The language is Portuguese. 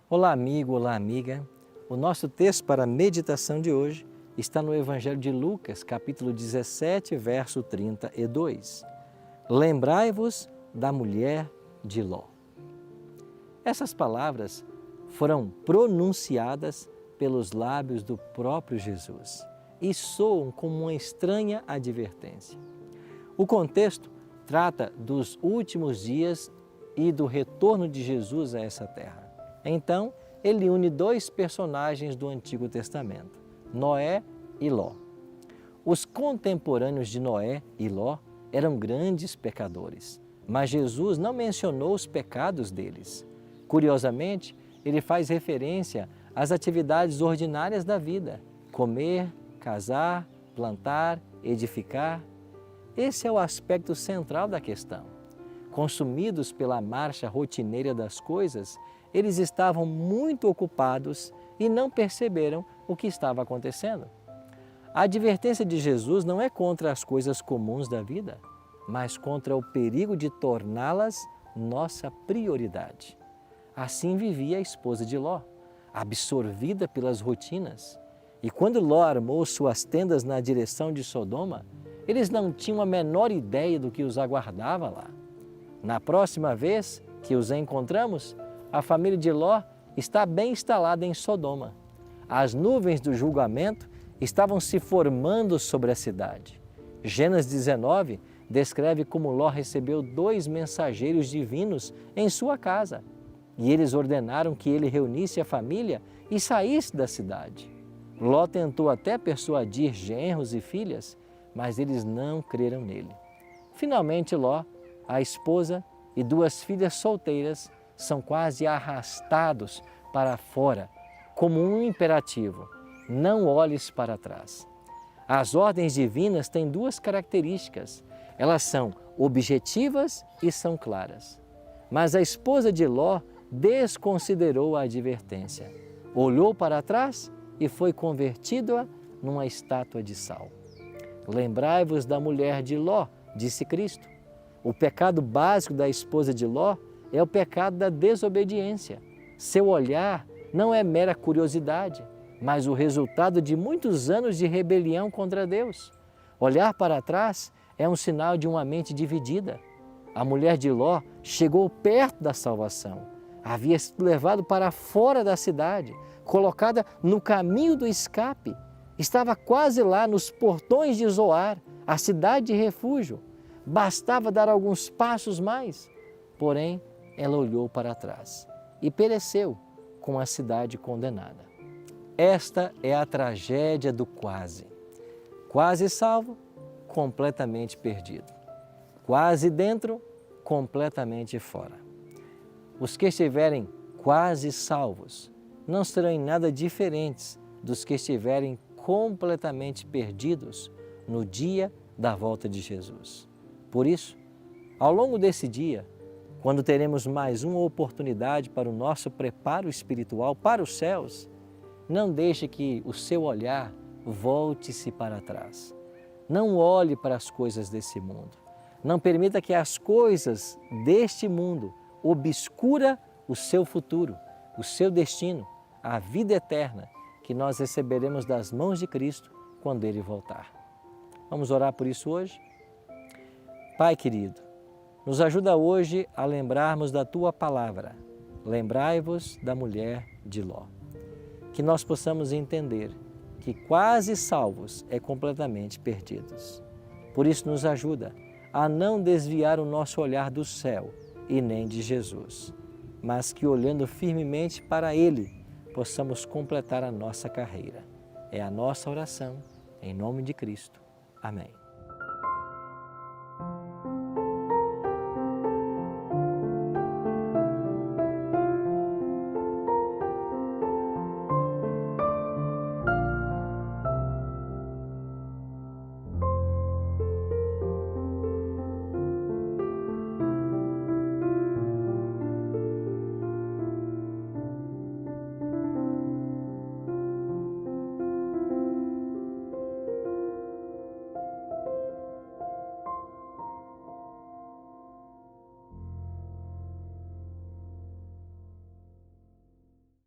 Olá, amigo, olá, amiga. O nosso texto para a meditação de hoje está no Evangelho de Lucas, capítulo 17, verso 32. Lembrai-vos da mulher de Ló. Essas palavras foram pronunciadas pelos lábios do próprio Jesus e soam como uma estranha advertência. O contexto trata dos últimos dias e do retorno de Jesus a essa terra. Então, ele une dois personagens do Antigo Testamento, Noé e Ló. Os contemporâneos de Noé e Ló eram grandes pecadores, mas Jesus não mencionou os pecados deles. Curiosamente, ele faz referência às atividades ordinárias da vida: comer, casar, plantar, edificar. Esse é o aspecto central da questão. Consumidos pela marcha rotineira das coisas, eles estavam muito ocupados e não perceberam o que estava acontecendo. A advertência de Jesus não é contra as coisas comuns da vida, mas contra o perigo de torná-las nossa prioridade. Assim vivia a esposa de Ló, absorvida pelas rotinas. E quando Ló armou suas tendas na direção de Sodoma, eles não tinham a menor ideia do que os aguardava lá. Na próxima vez que os encontramos, a família de Ló está bem instalada em Sodoma. As nuvens do julgamento estavam se formando sobre a cidade. Gênesis 19 descreve como Ló recebeu 2 mensageiros divinos em sua casa. E eles ordenaram que ele reunisse a família e saísse da cidade. Ló tentou até persuadir genros e filhas, mas eles não creram nele. Finalmente, Ló, a esposa e 2 filhas solteiras são quase arrastados para fora, como um imperativo: não olhes para trás. As ordens divinas têm 2 características: elas são objetivas e são claras. Mas a esposa de Ló desconsiderou a advertência, olhou para trás e foi convertida numa estátua de sal. Lembrai-vos da mulher de Ló, disse Cristo. O pecado básico da esposa de Ló é o pecado da desobediência. Seu olhar não é mera curiosidade, mas o resultado de muitos anos de rebelião contra Deus. Olhar para trás é um sinal de uma mente dividida. A mulher de Ló chegou perto da salvação. Havia sido levado para fora da cidade, colocada no caminho do escape. Estava quase lá nos portões de Zoar, a cidade de refúgio. Bastava dar alguns passos mais. Porém, ela olhou para trás e pereceu com a cidade condenada. Esta é a tragédia do quase. Quase salvo, completamente perdido. Quase dentro, completamente fora. Os que estiverem quase salvos não serão em nada diferentes dos que estiverem completamente perdidos no dia da volta de Jesus. Por isso, ao longo desse dia, quando teremos mais uma oportunidade para o nosso preparo espiritual para os céus, não deixe que o seu olhar volte-se para trás. Não olhe para as coisas desse mundo. Não permita que as coisas deste mundo obscura o seu futuro, o seu destino, a vida eterna que nós receberemos das mãos de Cristo quando Ele voltar. Vamos orar por isso hoje? Pai querido, nos ajuda hoje a lembrarmos da Tua palavra. Lembrai-vos da mulher de Ló. Que nós possamos entender que quase salvos é completamente perdidos. Por isso nos ajuda a não desviar o nosso olhar do céu e nem de Jesus, mas que olhando firmemente para Ele, possamos completar a nossa carreira. É a nossa oração, em nome de Cristo. Amém.